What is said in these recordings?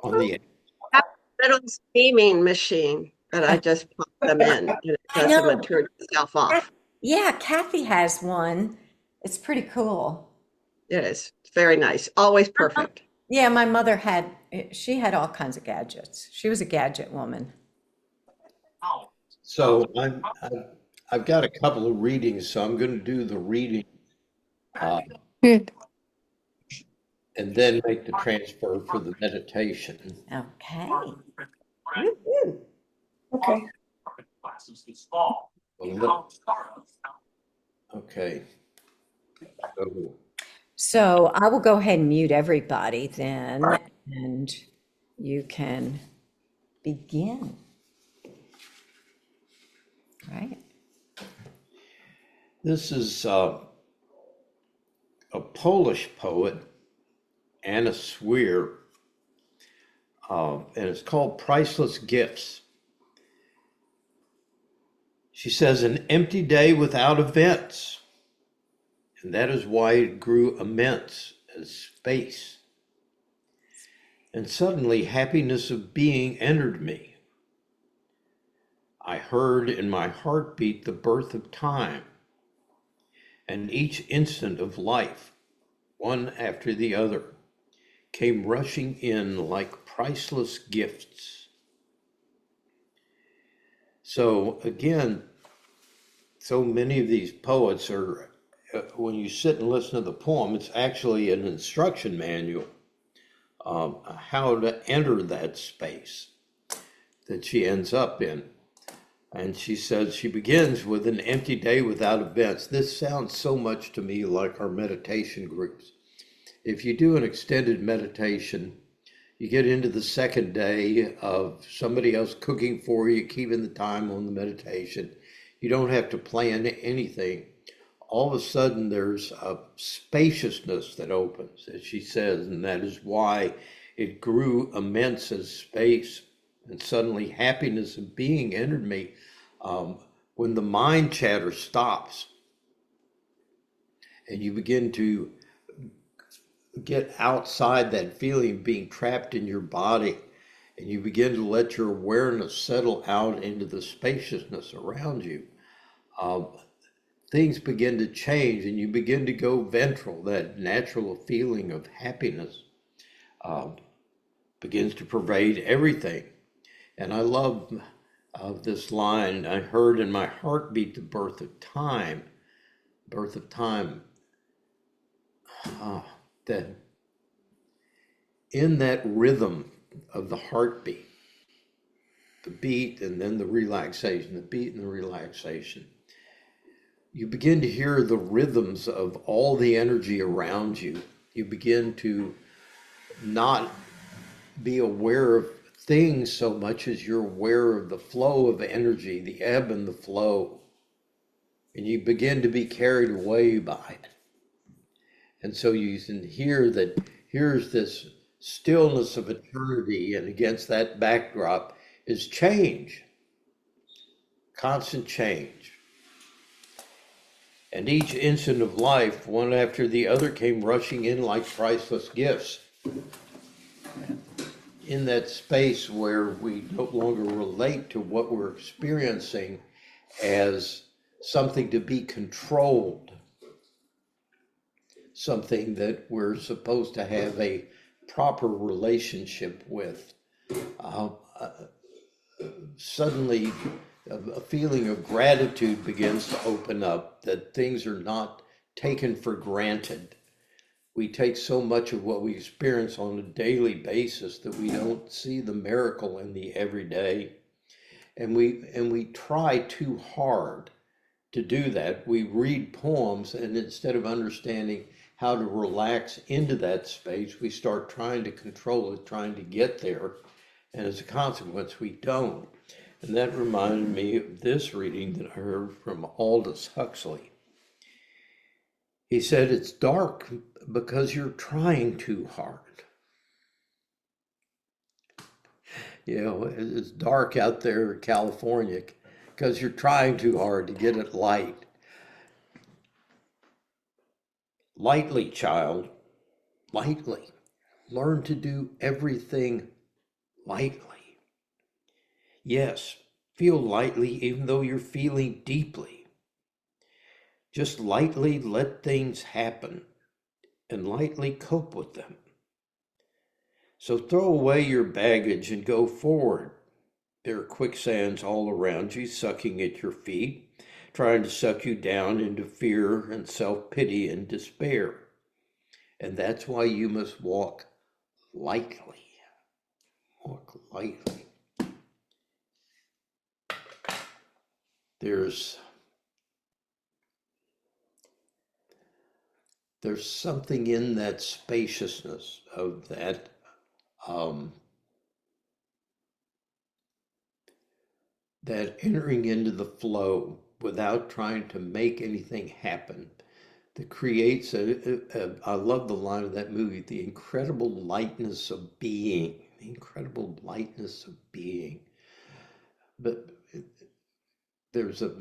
on the. Have a little steaming machine that I just pop them in and it I doesn't know. turn itself off. Yeah, Kathy has one. It's pretty cool. It is. It's very nice. Always perfect. Yeah, my mother had, she had all kinds of gadgets. She was a gadget woman. So I've got a couple of readings, so I'm going to do the reading uh, Good. and then make the transfer for the meditation. Okay. Woo-hoo. Okay. Okay. So So I will go ahead and mute everybody then, and you can begin. All right. this is a Polish poet, Anna Swear, and it's called Priceless Gifts. She says, an empty day without events, and that is why it grew immense as space. And suddenly happiness of being entered me. I heard in my heartbeat the birth of time, and each instant of life, one after the other, came rushing in like priceless gifts. So again, so many of these poets are, when you sit and listen to the poem, it's actually an instruction manual, how to enter that space that she ends up in. And she says she begins with an empty day without events. This sounds so much to me like our meditation groups. If you do an extended meditation, you get into the second day of somebody else cooking for you, keeping the time on the meditation. You don't have to plan anything. All of a sudden, there's a spaciousness that opens, as she says, and that is why it grew immense as space. And suddenly, happiness of being entered me. When the mind chatter stops and you begin to get outside that feeling of being trapped in your body, and you begin to let your awareness settle out into the spaciousness around you, uh, things begin to change and you begin to go ventral. That natural feeling of happiness uh, begins to pervade everything. And I love this line, I heard in my heartbeat the birth of time, birth of time. That in that rhythm of the heartbeat, the beat and then the relaxation, the beat and the relaxation, you begin to hear the rhythms of all the energy around you. You begin to not be aware of things so much as you're aware of the flow of energy, the ebb and the flow. And you begin to be carried away by it. And so you can hear that here's this stillness of eternity, and against that backdrop is change, constant change. And each instant of life, one after the other, came rushing in like priceless gifts. In that space where we no longer relate to what we're experiencing as something to be controlled, something that we're supposed to have a proper relationship with. Uh, Suddenly, a feeling of gratitude begins to open up, that things are not taken for granted. We take so much of what we experience on a daily basis that we don't see the miracle in the everyday. And we try too hard to do that. We read poems, and instead of understanding how to relax into that space, we start trying to control it, trying to get there. And as a consequence, we don't. And that reminded me of this reading that I heard from Aldous Huxley. He said, it's dark because you're trying too hard. You know, it's dark out there in California because you're trying too hard to get it light. Lightly, child, lightly. Learn to do everything lightly. Yes, feel lightly even though you're feeling deeply. Just lightly let things happen and lightly cope with them. So throw away your baggage and go forward. There are quicksands all around you, sucking at your feet, trying to suck you down into fear and self-pity and despair. And that's why you must walk lightly. Walk lightly. There's something in that spaciousness of that that entering into the flow without trying to make anything happen that creates I love the line of that movie, the incredible lightness of being, the incredible lightness of being. But there's a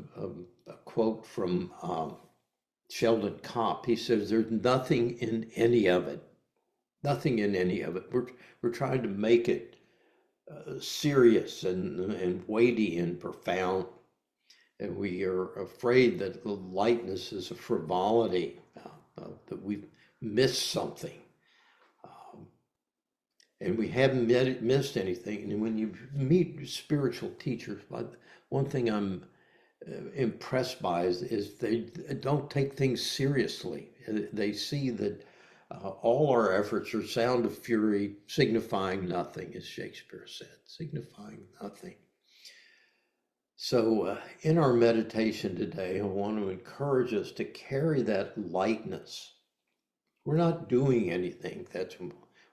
quote from Sheldon Kopp. He says, there's nothing in any of it, nothing in any of it. We're trying to make it serious and weighty and profound. And we are afraid that the lightness is a frivolity, that we've missed something. And we haven't missed anything. And when you meet spiritual teachers, one thing I'm impressed by is they don't take things seriously. They see that all our efforts are sound of fury, signifying nothing, as Shakespeare said, signifying nothing. So in our meditation today, I want to encourage us to carry that lightness. We're not doing anything. That's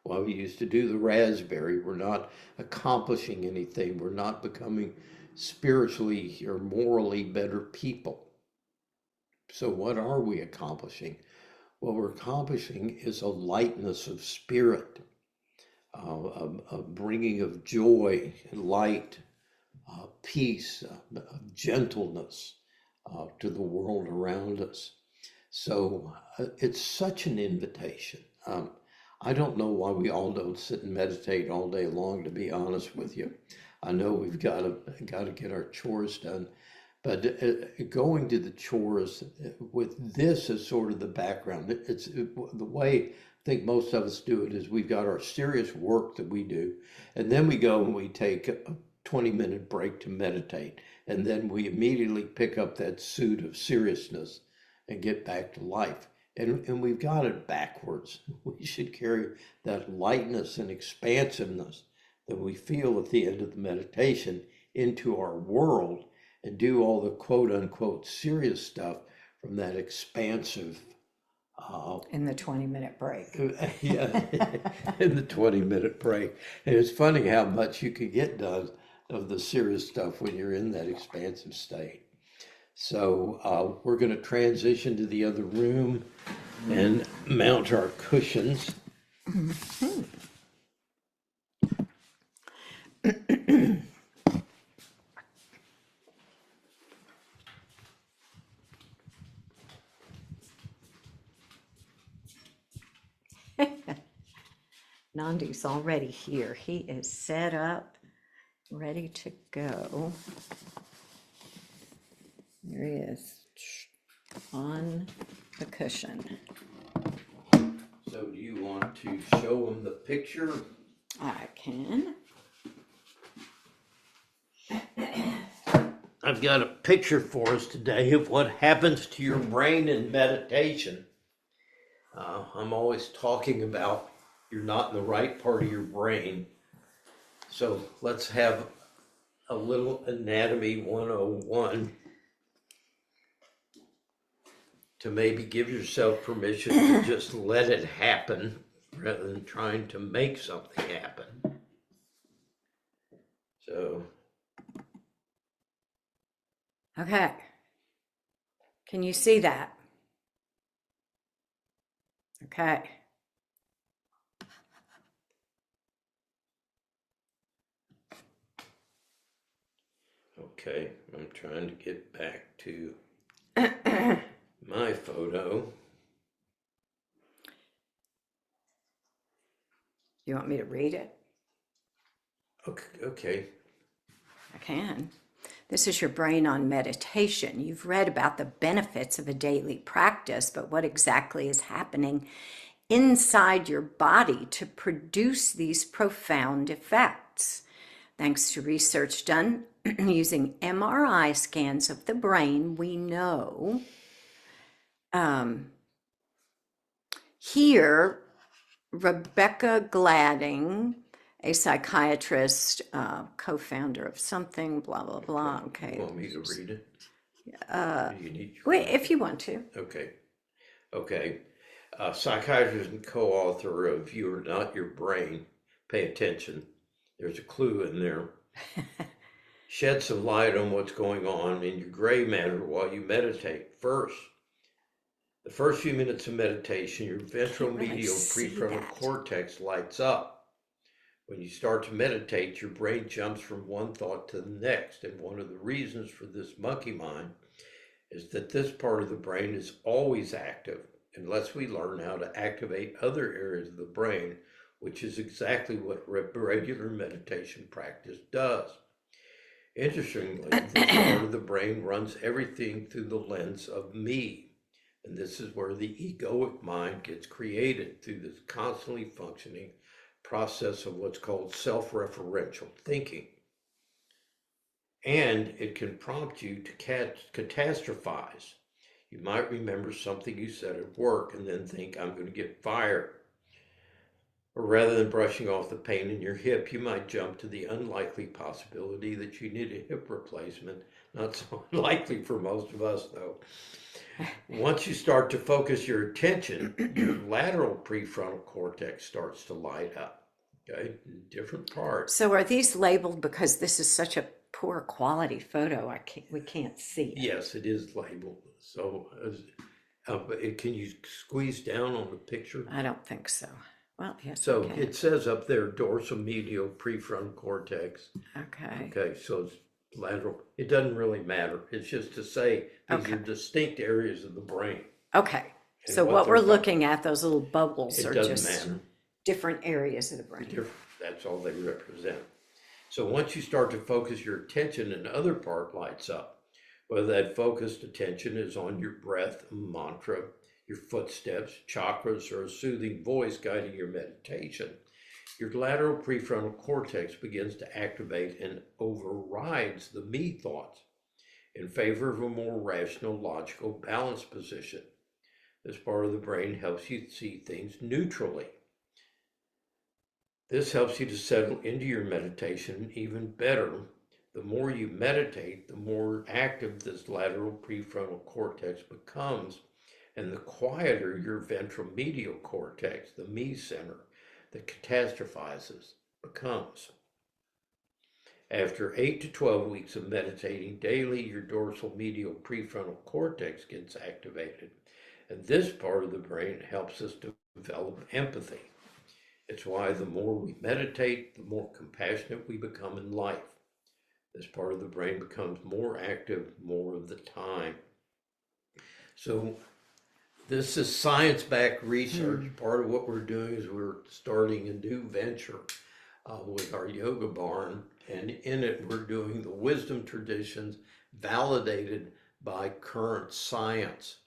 why we used to do the raspberry. We're not accomplishing anything. We're not becoming spiritually or morally better people. So what are we accomplishing? What we're accomplishing is a lightness of spirit, a bringing of joy, light, peace, gentleness to the world around us. So it's such an invitation. I don't know why we all don't sit and meditate all day long, to be honest with you. I know we've got to get our chores done, but going to the chores with this as sort of the background, it's the way I think most of us do it is we've got our serious work that we do, and then we go and we take a 20-minute break to meditate, and then we immediately pick up that suit of seriousness and get back to life. And we've got it backwards. We should carry that lightness and expansiveness that we feel at the end of the meditation into our world and do all the quote unquote serious stuff from that expansive. In the 20-minute break. Yeah, in the 20-minute break. And it's funny how much you can get done of the serious stuff when you're in that expansive state. So we're going to transition to the other room and mount our cushions. Nandu's already here. He is set up, ready to go. There he is on the cushion. So do you want to show them the picture? I can. I've got a picture for us today of what happens to your brain in meditation. I'm always talking about you're not in the right part of your brain. So let's have a little Anatomy 101 to maybe give yourself permission to just let it happen rather than trying to make something happen. So. Okay. Can you see that? Okay. Okay, I'm trying to get back to my photo. You want me to read it? Okay. I can. This is your brain on meditation. You've read about the benefits of a daily practice, but what exactly is happening inside your body to produce these profound effects? Thanks to research done using MRI scans of the brain, we know here, Rebecca Gladding, a psychiatrist, co-founder of something, blah, blah, blah. You Okay. want me to read it? Do you need your Wait, if you want to. Okay. Psychiatrist and co-author of You Are Not Your Brain. Pay attention. There's a clue in there. Shed some light on what's going on in your gray matter while you meditate. The first few minutes of meditation, your ventromedial prefrontal cortex lights up. When you start to meditate, your brain jumps from one thought to the next. And one of the reasons for this monkey mind is that this part of the brain is always active unless we learn how to activate other areas of the brain, which is exactly what regular meditation practice does. Interestingly, this part of the brain runs everything through the lens of me. And this is where the egoic mind gets created through this constantly functioning process of what's called self-referential thinking. And it can prompt you to catastrophize. You might remember something you said at work and then think, I'm going to get fired. Or rather than brushing off the pain in your hip, you might jump to the unlikely possibility that you need a hip replacement. Not so unlikely for most of us, though. Once you start to focus your attention, your lateral prefrontal cortex starts to light up. Okay, different parts. So are these labeled because this is such a poor quality photo? We can't see it. Yes, it is labeled. So, can you squeeze down on the picture? I don't think so. Well, yes. So we can. it says up there dorsal medial prefrontal cortex. Okay. Okay, so it's lateral. It doesn't really matter. It's just to say these are distinct areas of the brain. Okay. And So what they're we're looking at, those little bubbles It are doesn't just matter. different areas of the brain. That's all they represent. So once you start to focus your attention, another part lights up. Whether that focused attention is on your breath, a mantra, your footsteps, chakras, or a soothing voice guiding your meditation, your lateral prefrontal cortex begins to activate and overrides the me thoughts in favor of a more rational, logical, balanced position. This part of the brain helps you see things neutrally. This helps you to settle into your meditation even better. The more you meditate, the more active this lateral prefrontal cortex becomes, and the quieter your ventromedial cortex, the me center that catastrophizes, becomes. After 8 to 12 weeks of meditating daily, your dorsal medial prefrontal cortex gets activated, and this part of the brain helps us develop empathy. It's why the more we meditate, the more compassionate we become in life. This part of the brain becomes more active more of the time. So this is science-backed research. Part of what we're doing is we're starting a new venture with our yoga barn, and in it we're doing the wisdom traditions validated by current science,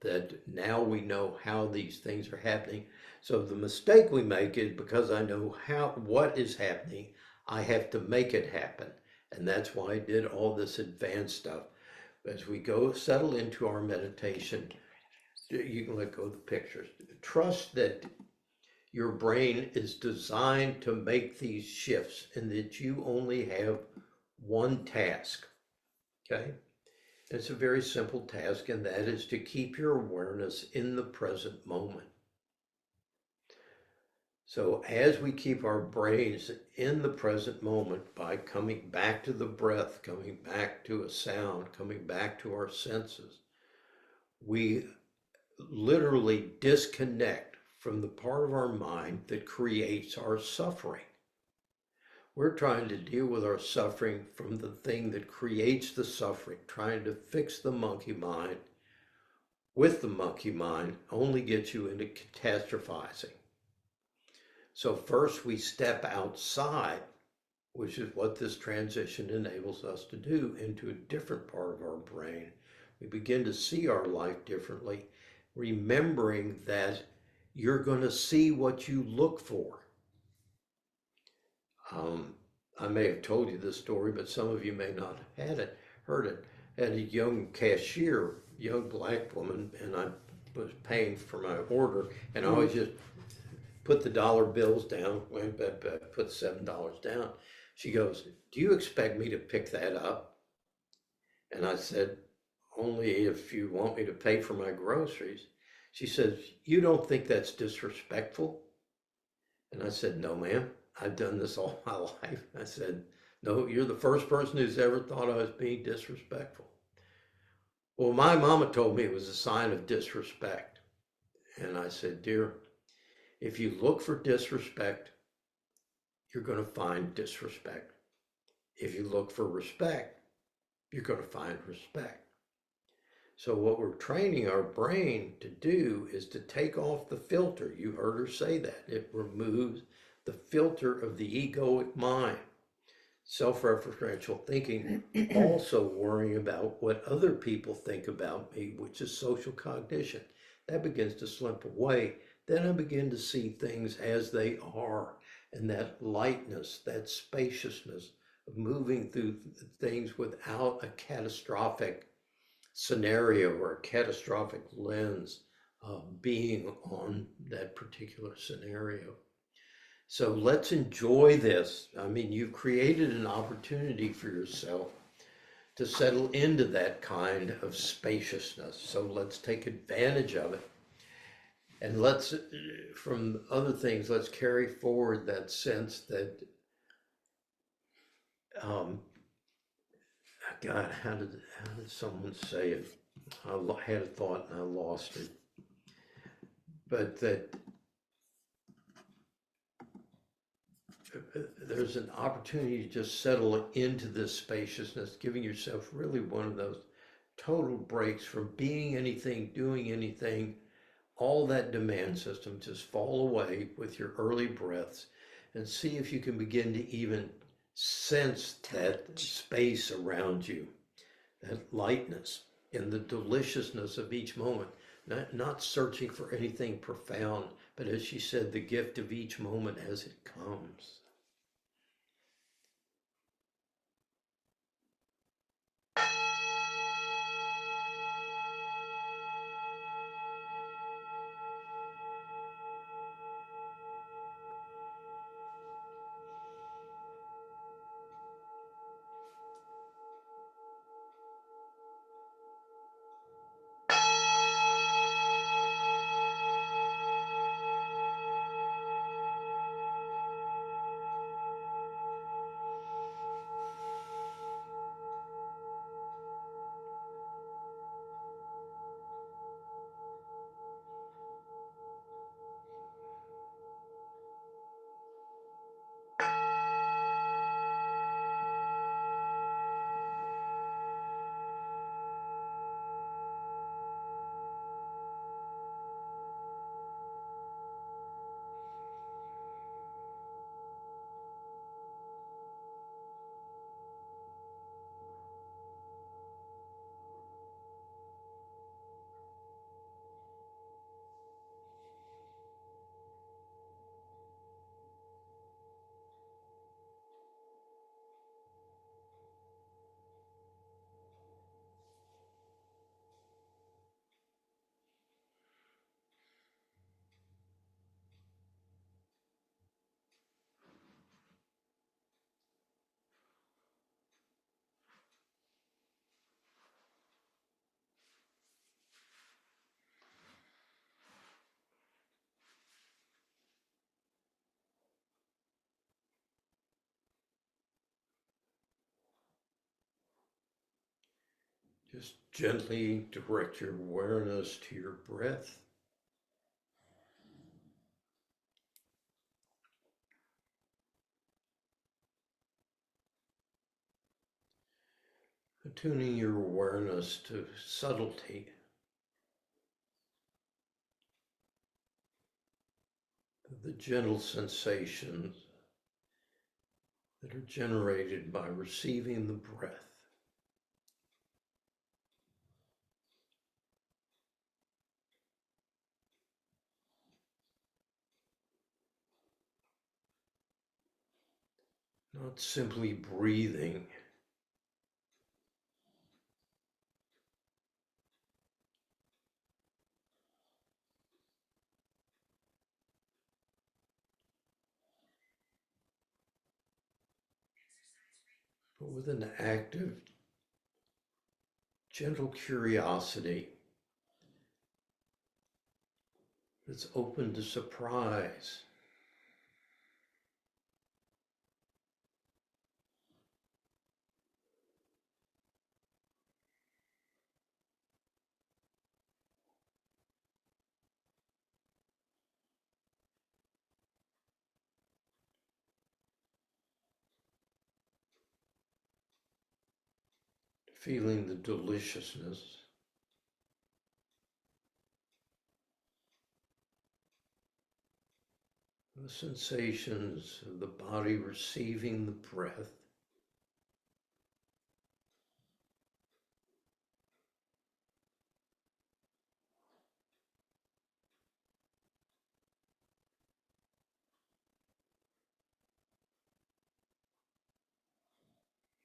that now we know how these things are happening. So the mistake we make is because I know what is happening, I have to make it happen. And that's why I did all this advanced stuff. As we go settle into our meditation, you can let go of the pictures. Trust that your brain is designed to make these shifts and that you only have one task, okay? It's a very simple task, and that is to keep your awareness in the present moment. So as we keep our brains in the present moment by coming back to the breath, coming back to a sound, coming back to our senses, we literally disconnect from the part of our mind that creates our suffering. We're trying to deal with our suffering from the thing that creates the suffering. Trying to fix the monkey mind with the monkey mind only gets you into catastrophizing. So first we step outside which is what this transition enables us to do, into a different part of our brain. We begin to see our life differently, remembering that you're going to see what you look for. I may have told you this story, but some of you may not have heard it. I had a young cashier, young black woman, and I was paying for my order, and I always just put the dollar bills down, went back, put $7 down. She goes, "Do you expect me to pick that up?" And I said, "Only if you want me to pay for my groceries." She says, "You don't think that's disrespectful?" And I said, "No, ma'am. I've done this all my life." I said, "No, you're the first person who's ever thought I was being disrespectful." Well, my mama told me it was a sign of disrespect. And I said, "Dear, if you look for disrespect, you're going to find disrespect. If you look for respect, you're going to find respect." So what we're training our brain to do is to take off the filter. You heard her say that. It removes the filter of the egoic mind. Self-referential thinking, also worrying about what other people think about me, which is social cognition. That begins to slip away. Then I begin to see things as they are, and that lightness, that spaciousness of moving through things without a catastrophic scenario or a catastrophic lens being on that particular scenario. So let's enjoy this. I mean, you've created an opportunity for yourself to settle into that kind of spaciousness. So let's take advantage of it. And let's, from other things, let's carry forward that sense that, God, how did someone say it? I had a thought and I lost it. But that there's an opportunity to just settle into this spaciousness, giving yourself really one of those total breaks from being anything, doing anything. All that demand system just fall away with your early breaths, and see if you can begin to even sense that space around you, that lightness and the deliciousness of each moment. Not searching for anything profound, but as she said, the gift of each moment as it comes. Just gently direct your awareness to your breath. Attuning your awareness to subtlety, the gentle sensations that are generated by receiving the breath. Not simply breathing, but with an active, gentle curiosity that's open to surprise. Feeling the deliciousness, the sensations of the body receiving the breath.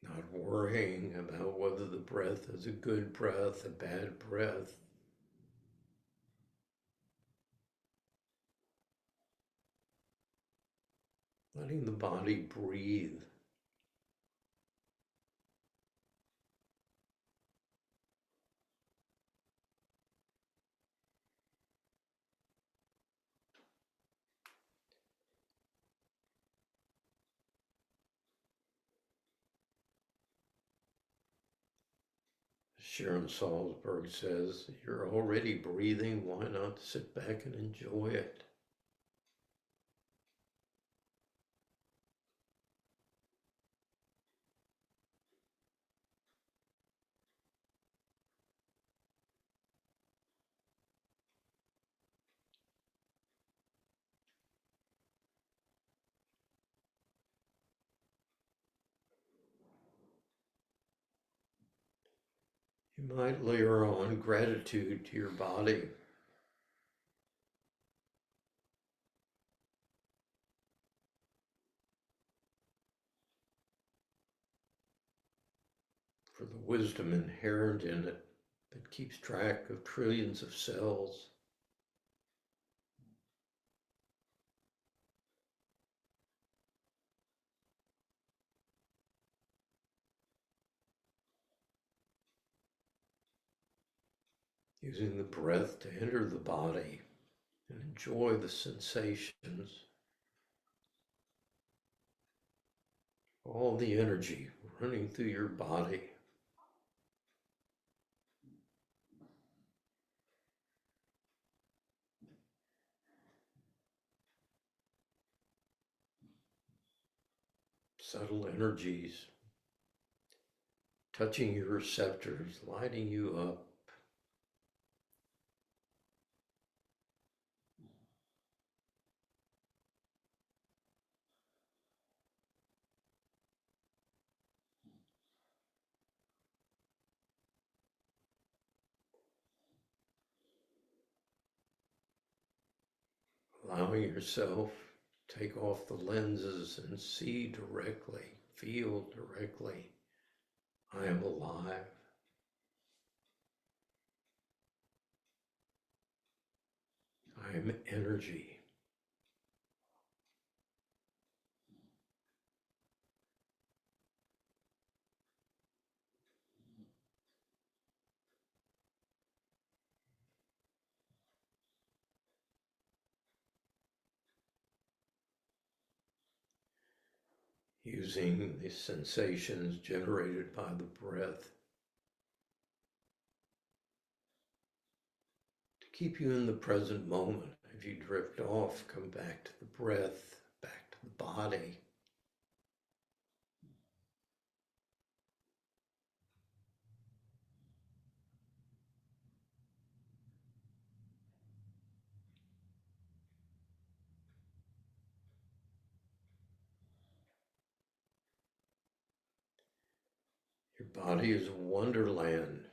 Not worrying about whether the breath is a good breath, a bad breath. Letting the body breathe. Sharon Salzberg says, you're already breathing, why not sit back and enjoy it? You might layer on gratitude to your body. For the wisdom inherent in it that keeps track of trillions of cells. Using the breath to enter the body and enjoy the sensations, all the energy running through your body. Subtle energies touching your receptors, lighting you up. Allowing yourself to take off the lenses and see directly, feel directly. I am alive. I am energy. Using the sensations generated by the breath to keep you in the present moment. If you drift off, come back to the breath, back to the body. body is a wonderland.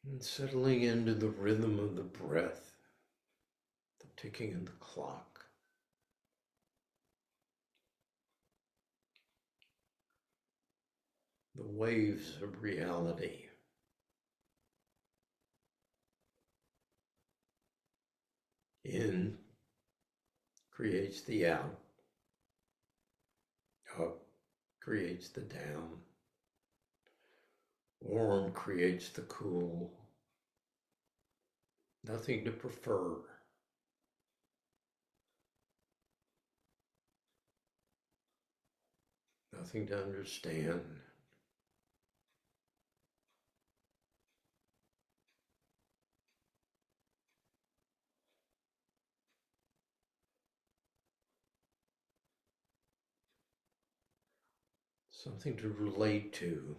And settling into the rhythm of the breath, the ticking of the clock. The waves of reality. In creates the out. Up creates the down. Warm creates the cool. Nothing to prefer. Nothing to understand. Something to relate to.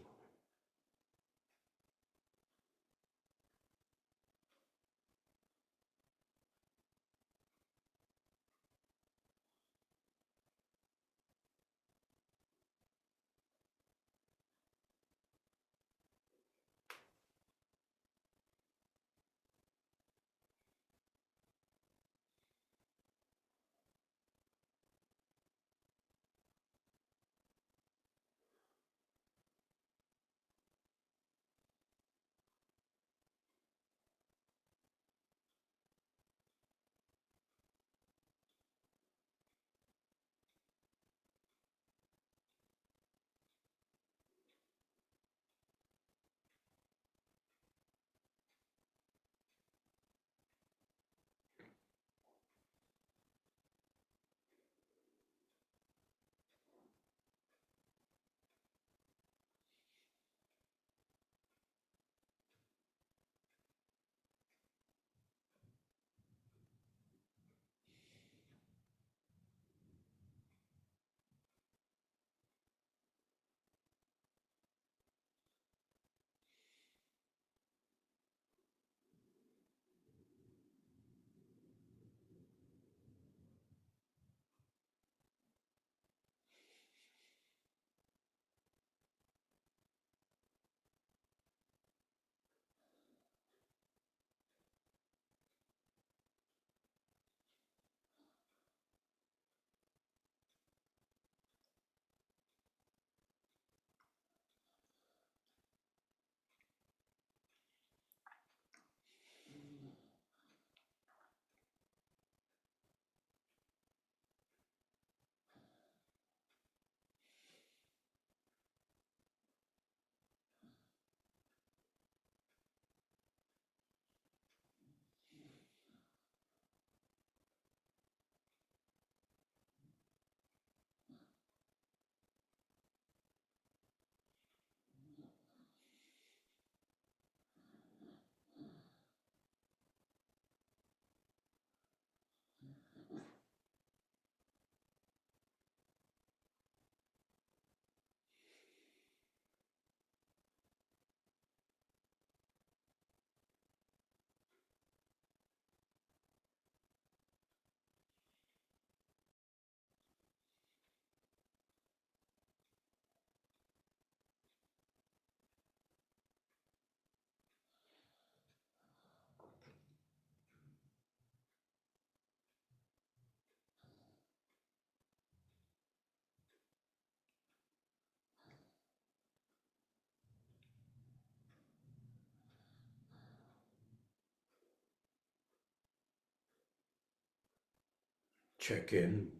Check in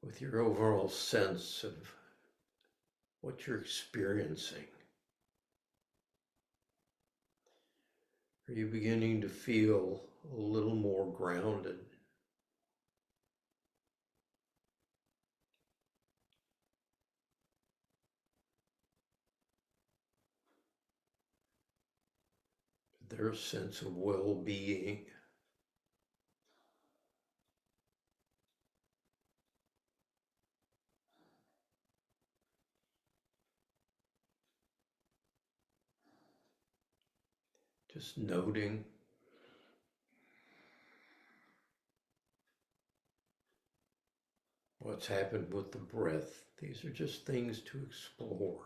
with your overall sense of what you're experiencing. Are you beginning to feel a little more grounded? Is there a sense of well-being? just noting. What's happened with the breath. These are just things to explore.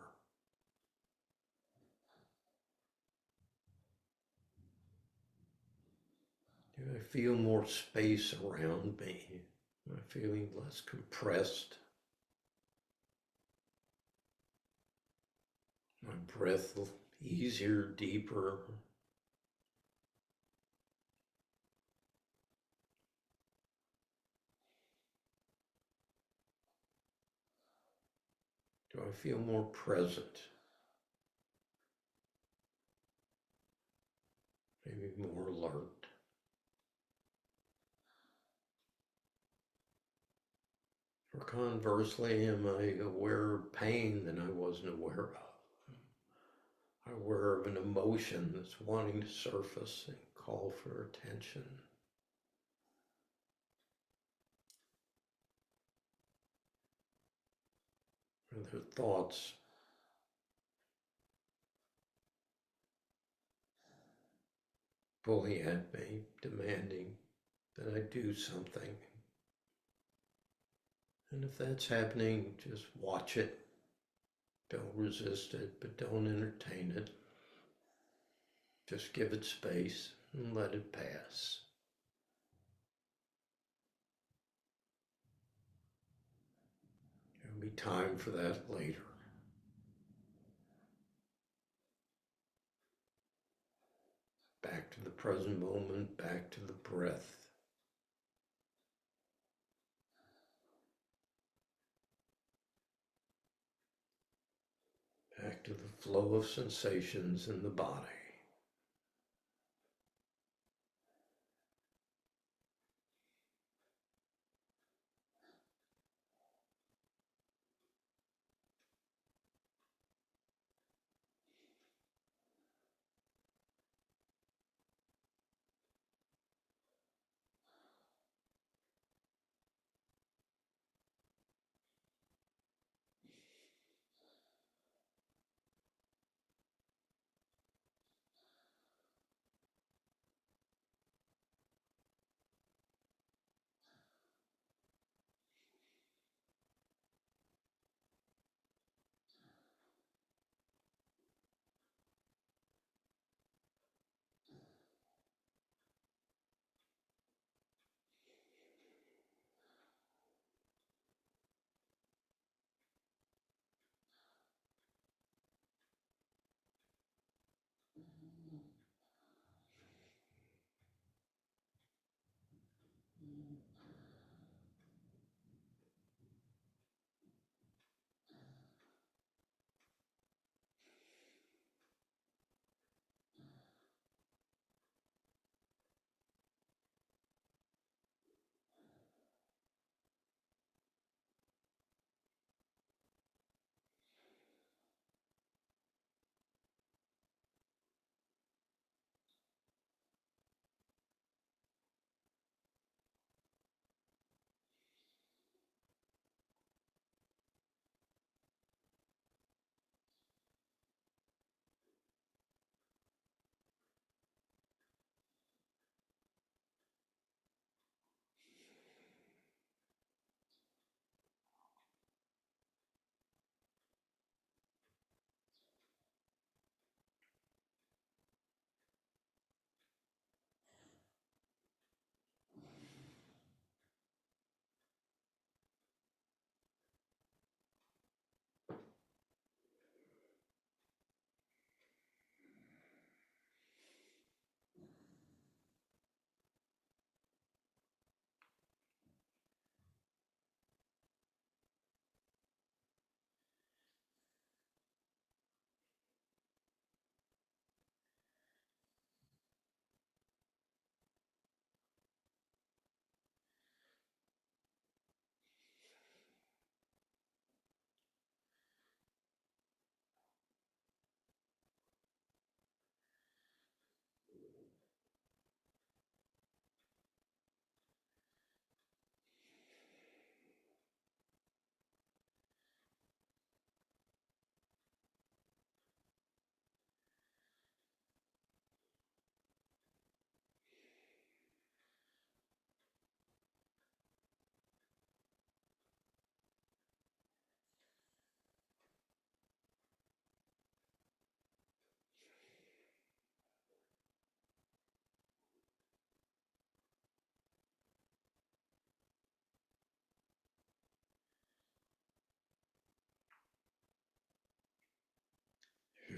Do I feel more space around me? Am I feeling less compressed? My breath easier, deeper. Do I feel more present? Maybe more alert? Or conversely, am I aware of pain that I wasn't aware of? Aware of an emotion that's wanting to surface and call for attention? Are there thoughts pulling at me, demanding that I do something? And if that's happening, just watch it. Don't resist it, but don't entertain it. Just give it space and let it pass. There'll be time for that later. Back to the present moment, back to the breath. Back to the flow of sensations in the body.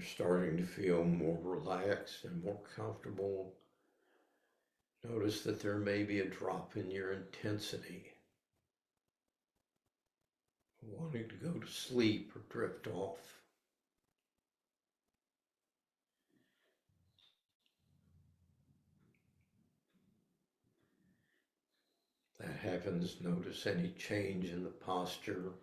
starting to feel more relaxed and more comfortable, notice that there may be a drop in your intensity, wanting to go to sleep or drift off. That happens, notice any change in the posture.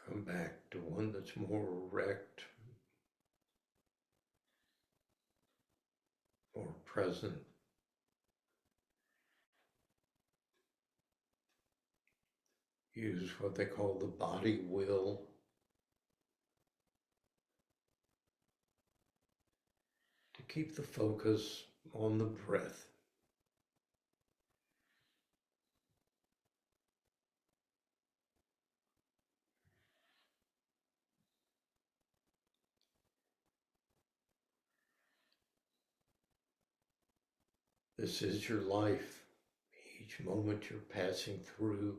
Come back to one that's more erect, more present. Use what they call the body will. To keep the focus on the breath. This is your life. Each moment you're passing through.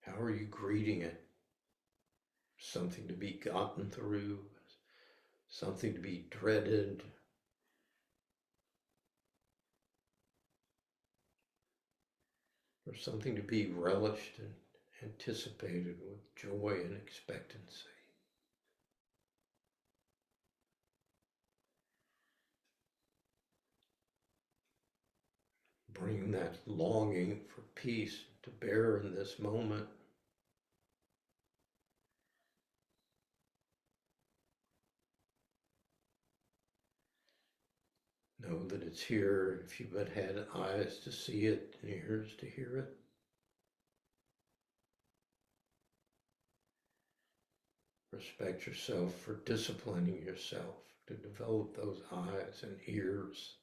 How are you greeting it? Something to be gotten through, something to be dreaded, or something to be relished and anticipated with joy and expectancy. Bring that longing for peace to bear in this moment. Know that it's here if you but had eyes to see it and ears to hear it. Respect yourself for disciplining yourself to develop those eyes and ears.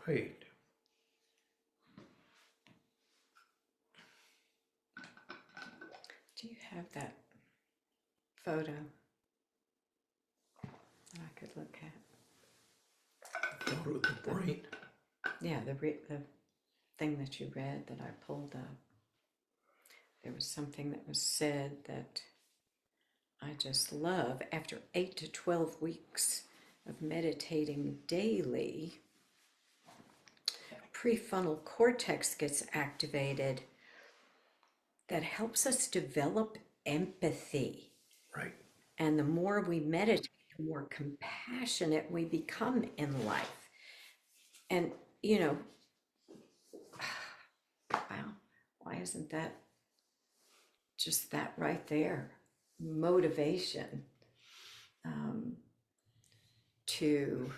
Right. Do you have that photo that I could look at? Photo of the brain. Yeah, the thing that you read that I pulled up. There was something that was said that I just love. After 8 to 12 weeks of meditating daily, prefrontal cortex gets activated that helps us develop empathy. Right. And the more we meditate, the more compassionate we become in life. And, you know, wow, why isn't that just that right there? Motivation to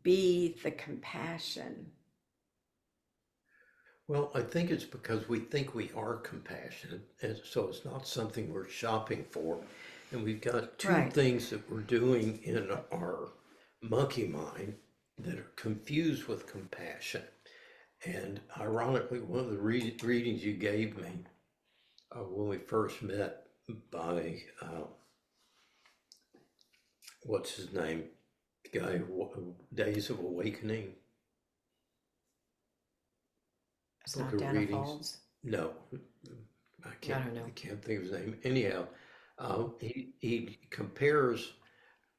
be the compassion. Well, I think it's because we think we are compassionate, and so it's not something we're shopping for. And we've got two Right. things that we're doing in our monkey mind that are confused with compassion. And ironically, one of the readings you gave me when we first met by, what's his name? The guy, Days of Awakening. It's Book not of Dana readings. Falls. No, I don't know. can't think of his name. Anyhow, he compares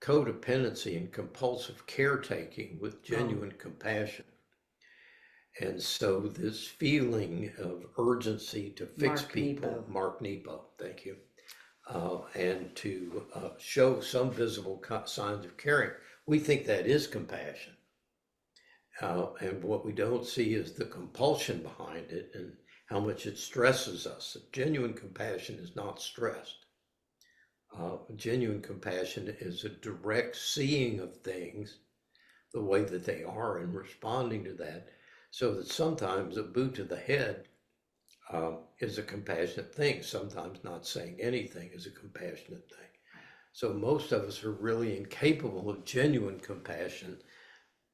codependency and compulsive caretaking with genuine compassion. And so this feeling of urgency to fix Mark people, Nepo. Mark Nepo, thank you, and to show some visible signs of caring. We think that is compassion. And what we don't see is the compulsion behind it and how much it stresses us. Genuine compassion is not stressed. Genuine compassion is a direct seeing of things the way that they are and responding to that, so that sometimes a boot to the head is a compassionate thing. Sometimes not saying anything is a compassionate thing. So most of us are really incapable of genuine compassion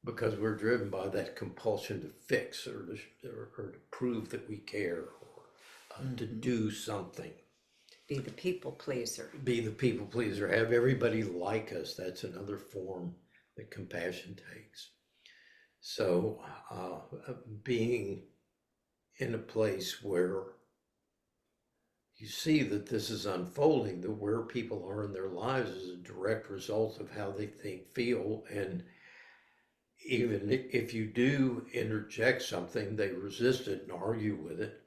because we're driven by that compulsion to fix or to prove that we care or to do something. Be the people pleaser. Be the people pleaser, have everybody like us. That's another form that compassion takes. So being in a place where you see that this is unfolding, that where people are in their lives is a direct result of how they think, feel, and even if you do interject something, they resist it and argue with it,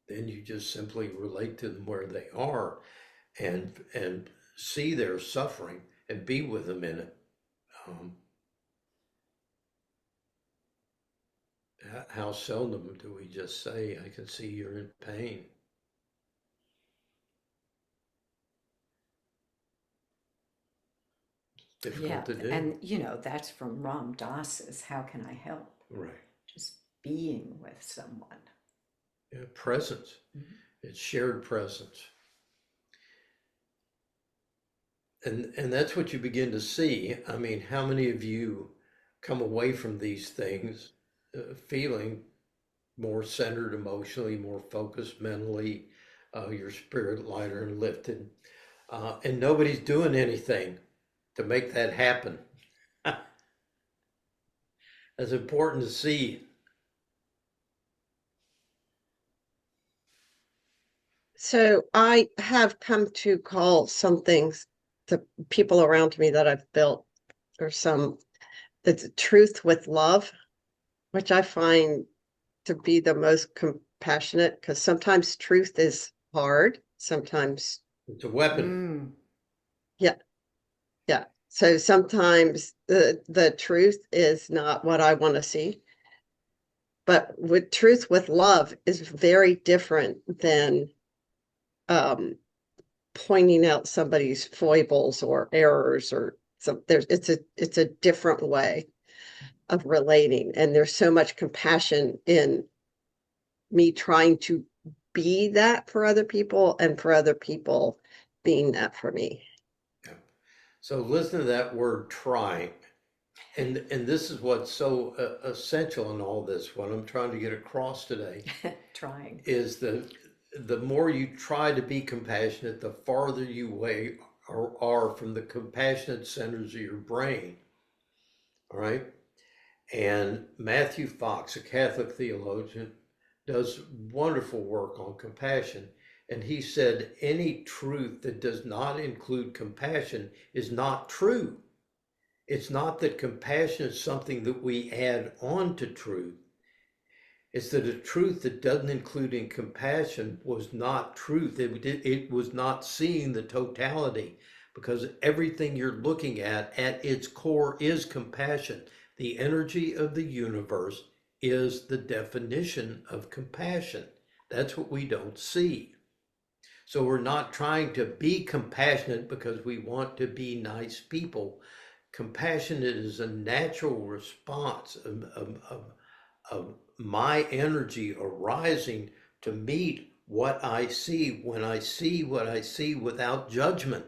then you just simply relate to them where they are and see their suffering and be with them in it. How seldom do we just say, I can see you're in pain? Difficult to do. And you know, that's from Ram Dass's How Can I Help? Right. Just being with someone. Yeah, presence. It's shared presence. And that's what you begin to see. I mean, how many of you come away from these things feeling more centered emotionally, more focused mentally, your spirit lighter and lifted, and nobody's doing anything to make that happen. That's important to see. So I have come to call some things, the people around me that I've built, or some, the truth with love, which I find to be the most compassionate, because sometimes truth is hard. Sometimes, It's a weapon. yeah. So sometimes the truth is not what I want to see. But with truth with love is very different than pointing out somebody's foibles or errors or some it's a different way of relating. And there's so much compassion in me trying to be that for other people and for other people being that for me. Yeah. So listen to that word trying. And this is what's so essential in all this, what I'm trying to get across today, Trying. is the more you try to be compassionate, the farther you away are from the compassionate centers of your brain. All right. And Matthew Fox, a Catholic theologian, does wonderful work on compassion. And he said, any truth that does not include compassion is not true. It's not that compassion is something that we add on to truth. It's that a truth that doesn't include in compassion was not truth. It was not seeing the totality, because everything you're looking at its core is compassion. The energy of the universe is the definition of compassion. That's what we don't see. So we're not trying to be compassionate because we want to be nice people. Compassion is a natural response of my energy arising to meet what I see when I see what I see without judgment.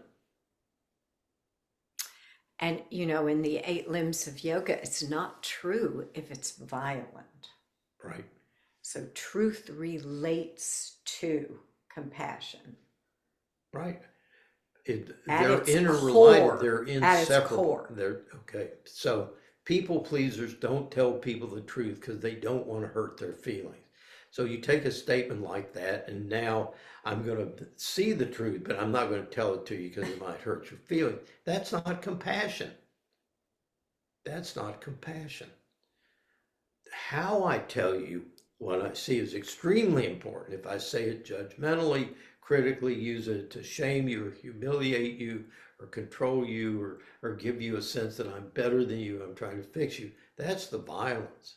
And, in the 8 limbs of yoga, it's not true if it's violent. Right. So truth relates to compassion. Right. At They're its interrelated. core. They're At its inseparable. core. They're okay. So people pleasers don't tell people the truth because they don't want to hurt their feelings. So you take a statement like that, and now I'm going to see the truth, but I'm not going to tell it to you because it might hurt your feelings. That's not compassion. That's not compassion. How I tell you what I see is extremely important. If I say it judgmentally, critically, use it to shame you or humiliate you or control you or give you a sense that I'm better than you, I'm trying to fix you, that's the violence.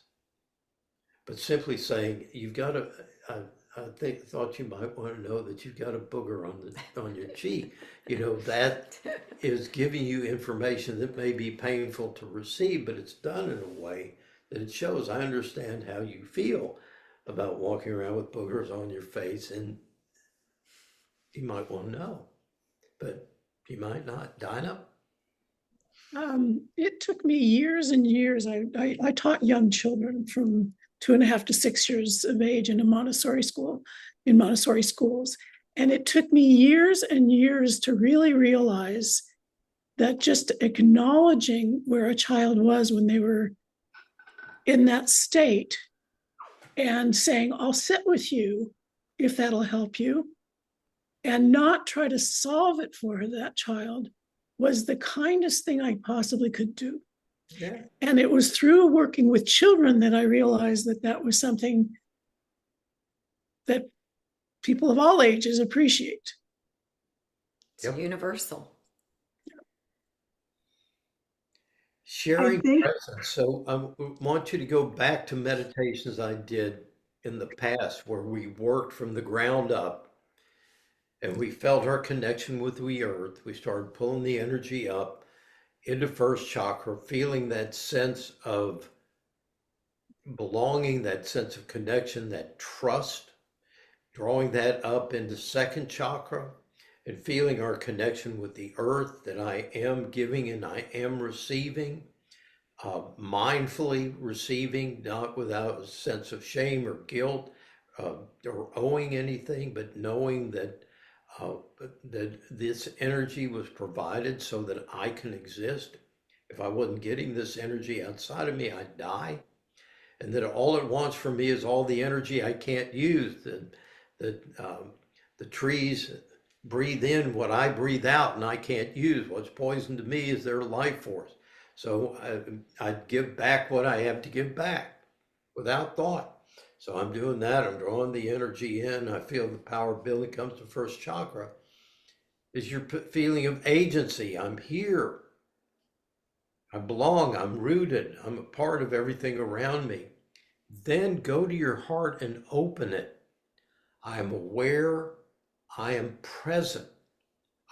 But simply saying, you've got a, thought you might want to know that you've got a booger on your cheek. That is giving you information that may be painful to receive, but it's done in a way that it shows I understand how you feel about walking around with boogers on your face, and you might want to know, but you might not. Dinah? It took me years and years. I taught young children from 2.5 to 6 years of age in Montessori schools. And it took me years and years to really realize that just acknowledging where a child was when they were in that state and saying, I'll sit with you if that'll help you, and not try to solve it for that child, was the kindest thing I possibly could do. Yeah. And it was through working with children that I realized that that was something that people of all ages appreciate. It's Yep. universal. Sharing presence. So I want you to go back to meditations I did in the past where we worked from the ground up and we felt our connection with the earth. We started pulling the energy up into first chakra, feeling that sense of belonging, that sense of connection, that trust, drawing that up into second chakra and feeling our connection with the earth, that I am giving and I am receiving, mindfully receiving, not without a sense of shame or guilt or owing anything, but knowing that that this energy was provided so that I can exist. If I wasn't getting this energy outside of me, I'd die. And that all it wants from me is all the energy I can't use. The trees breathe in what I breathe out and I can't use. What's poison to me is their life force. So I'd give back what I have to give back without thought. So I'm doing that. I'm drawing the energy in. I feel the power building comes to first chakra. Is your feeling of agency. I'm here. I belong. I'm rooted. I'm a part of everything around me. Then go to your heart and open it. I am aware. I am present.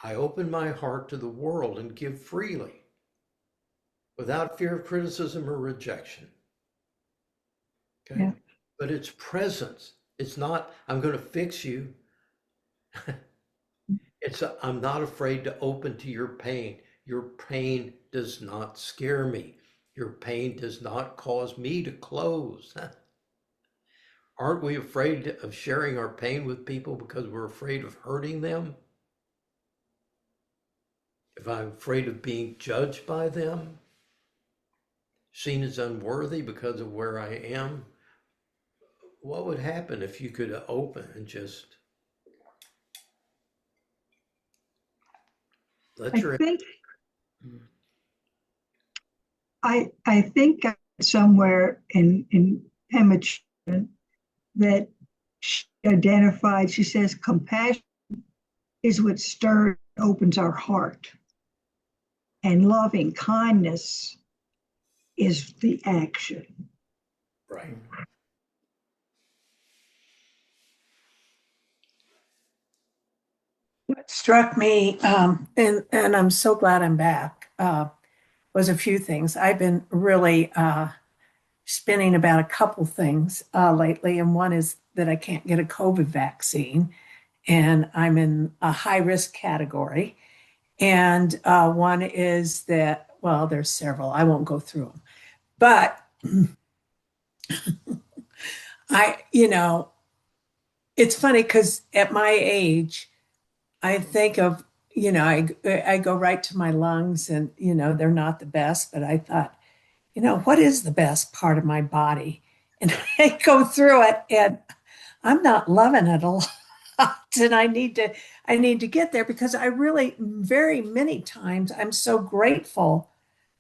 I open my heart to the world and give freely without fear of criticism or rejection. Okay. Yeah. But it's presence. It's not, I'm going to fix you. I'm not afraid to open to your pain. Your pain does not scare me. Your pain does not cause me to close. Aren't we afraid of sharing our pain with people because we're afraid of hurting them? If I'm afraid of being judged by them, seen as unworthy because of where I am, what would happen if you could open and just let I your think I think somewhere in Emma Chapman that she identified, she says compassion is what stirs, opens our heart. And loving kindness is the action. right. What struck me, and I'm so glad I'm back, was a few things. I've been really spinning about a couple things lately, and one is that I can't get a COVID vaccine, and I'm in a high risk category. And one is that, well, there's several. I won't go through them, but it's funny because at my age, I think of, I go right to my lungs and, they're not the best, but I thought, what is the best part of my body? And I go through it and I'm not loving it a lot. And I need to get there because I really, very many times, I'm so grateful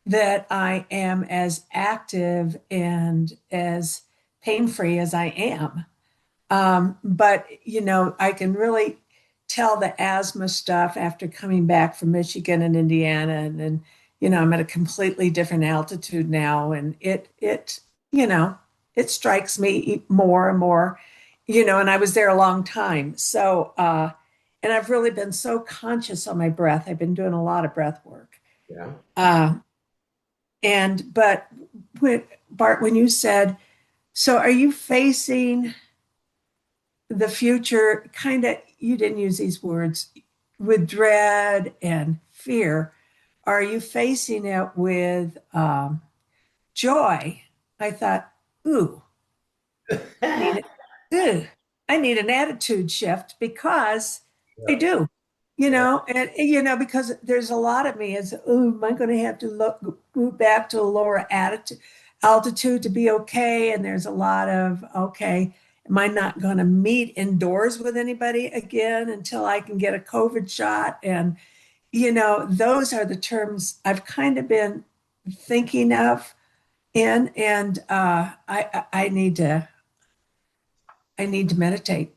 that I am as active and as pain-free as I am. But I can really tell the asthma stuff after coming back from Michigan and Indiana, and then I'm at a completely different altitude now, and it strikes me more and more, and I was there a long time. So and I've really been so conscious on my breath. I've been doing a lot of breath work. Yeah. But Bart, when you said, so are you facing the future, kind of, you didn't use these words, with dread and fear? Are you facing it with joy? I thought, ooh, I need an attitude shift because I do, and because there's a lot of me is, oh, am I going to have to move back to a lower altitude to be okay? And there's a lot of, okay, am I not going to meet indoors with anybody again until I can get a COVID shot? And, those are the terms I've kind of been thinking of and I need to meditate.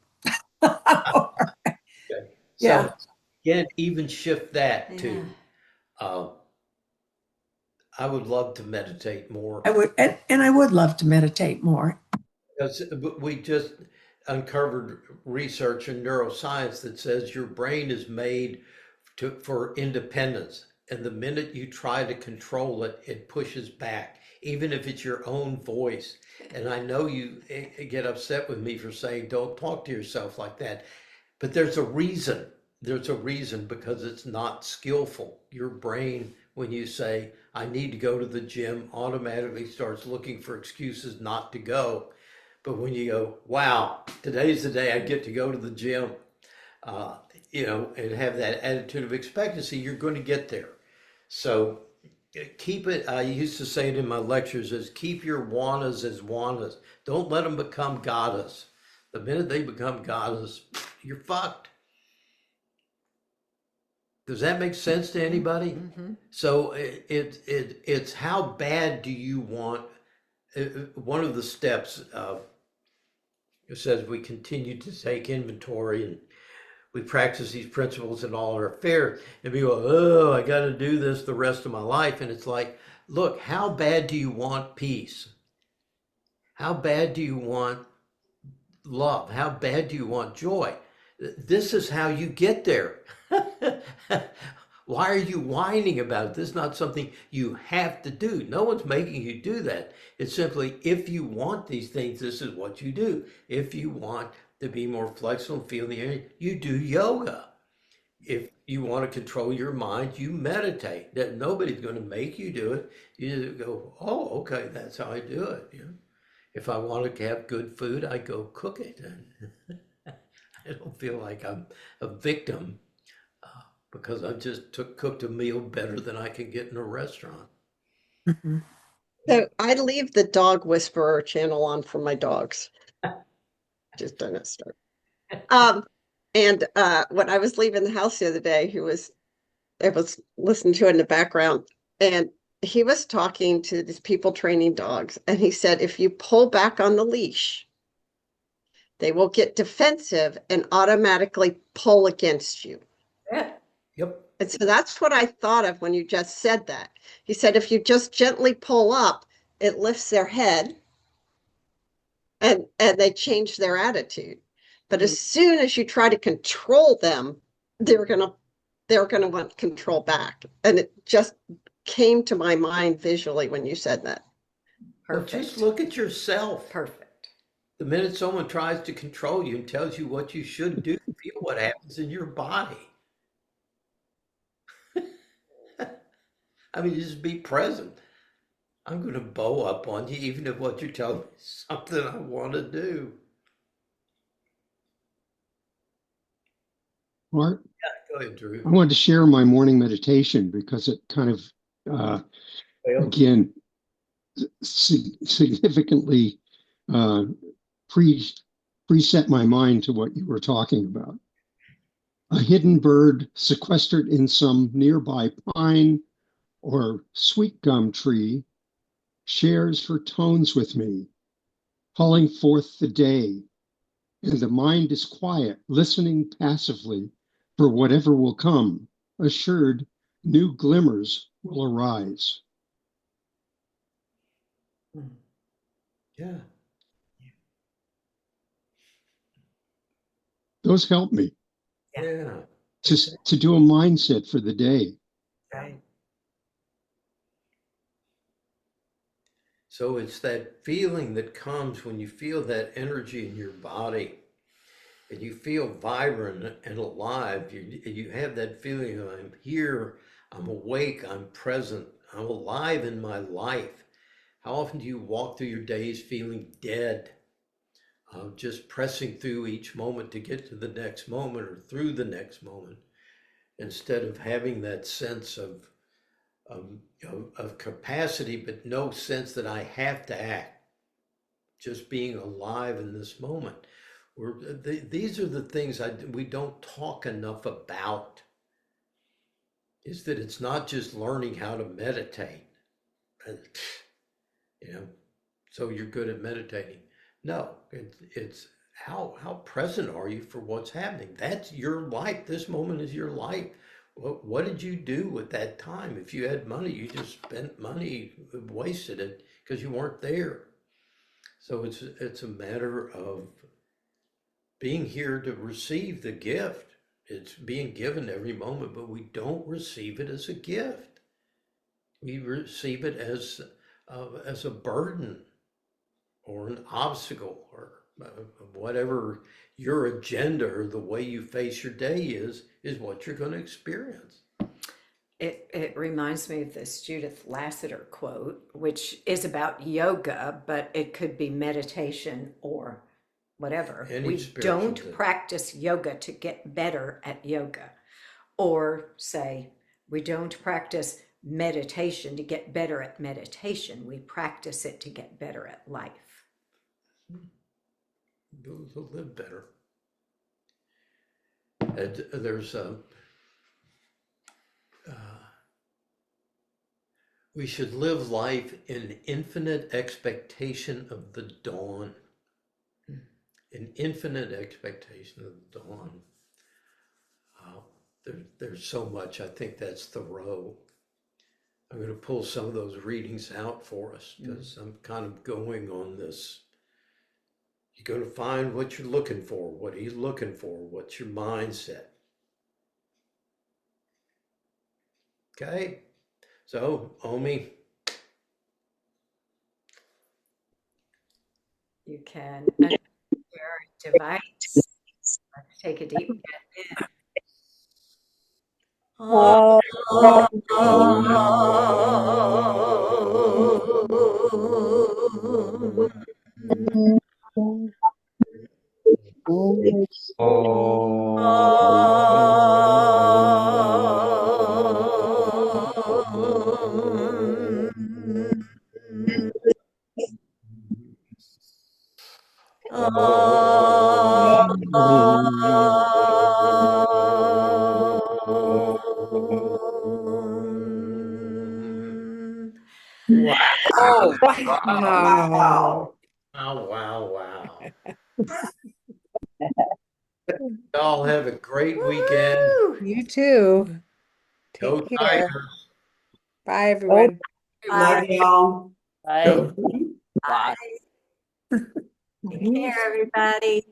Okay. Yeah. So again, even shift that to, I would love to meditate more. I would, and I would love to meditate more. Because we just uncovered research in neuroscience that says your brain is made for independence. And the minute you try to control it, it pushes back, even if it's your own voice. And I know you get upset with me for saying, don't talk to yourself like that. But there's a reason. There's a reason, because it's not skillful. Your brain, when you say, I need to go to the gym, automatically starts looking for excuses not to go. But when you go, wow, today's the day I get to go to the gym, and have that attitude of expectancy, you're going to get there. So keep it, I used to say it in my lectures, is keep your wannas as wannas. Don't let them become goddess. The minute they become goddess, you're fucked. Does that make sense to anybody? Mm-hmm. So it's how bad do you want, one of the steps it says we continue to take inventory and we practice these principles in all our affairs, and we go, oh, I got to do this the rest of my life. And it's like, look, how bad do you want peace? How bad do you want love? How bad do you want joy? This is how you get there. Why are you whining about it? This is not something you have to do. No one's making you do that. It's simply, if you want these things, this is what you do. If you want to be more flexible and feel the energy, you do yoga. If you want to control your mind, you meditate. That nobody's going to make you do it. You just go, oh, okay, that's how I do it. You know? If I want to have good food, I go cook it. And I don't feel like I'm a victim because I just cooked a meal better than I can get in a restaurant. Mhm. So I leave the dog whisperer channel on for my dogs. Just don't start. And when I was leaving the house the other day, I was listening to it in the background, and he was talking to these people training dogs, and he said, if you pull back on the leash, they will get defensive and automatically pull against you. Yeah. Yep. And so that's what I thought of when you just said that. He said, if you just gently pull up, it lifts their head and they change their attitude. But as soon as you try to control them, they're gonna want control back. And it just came to my mind visually when you said that. Well, Perfect. just look at yourself. Perfect. The minute someone tries to control you and tells you what you should do, feel what happens in your body. I mean, just be present. I'm going to bow up on you, even if what you're telling me is something I want to do. Mark, Go ahead, Drew. I wanted to share my morning meditation because it kind of, again, significantly uh, preset my mind to what you were talking about. A hidden bird sequestered in some nearby pine or sweet gum tree shares her tones with me, calling forth the day, and the mind is quiet, listening passively for whatever will come, assured new glimmers will arise. Yeah. Those help me Yeah. to do a mindset for the day. Right. So it's that feeling that comes when you feel that energy in your body and you feel vibrant and alive. You have that feeling of I'm here, I'm awake, I'm present, I'm alive in my life. How often do you walk through your days feeling dead? Just pressing through each moment to get to the next moment or through the next moment instead of having that sense of capacity, but no sense that I have to act. Just being alive in this moment. These are the things we don't talk enough about. Is that it's not just learning how to meditate, you know, so you're good at meditating. No, it's how present are you for what's happening? That's your life. This moment is your life. What did you do with that time? If you had money, you just spent money, wasted it because you weren't there. So it's a matter of being here to receive the gift. It's being given every moment, but we don't receive it as a gift. We receive it as a burden or an obstacle or whatever your agenda or the way you face your day is what you're going to experience. It reminds me of this Judith Lassiter quote, which is about yoga, but it could be meditation or whatever. Any We spiritual don't thing. practice yoga to get better at yoga. Or say, we don't practice meditation to get better at meditation. We practice it to get better at life. Those will live better. There's we should live life in infinite expectation of the dawn. An infinite expectation of the dawn. There's so much. I think that's Thoreau. I'm going to pull some of those readings out for us because I'm kind of going on this. You're going to find what you're looking for. What are you looking for? What's your mindset? Okay. So, Omi. You can unmute your device. Let's take a deep breath in. Oh, wow. Wow, wow, wow. Y'all have a great weekend. Woo! You too. Go Take care. Tigers. Bye, everyone. Bye. y'all. Bye. Bye. Take care, everybody.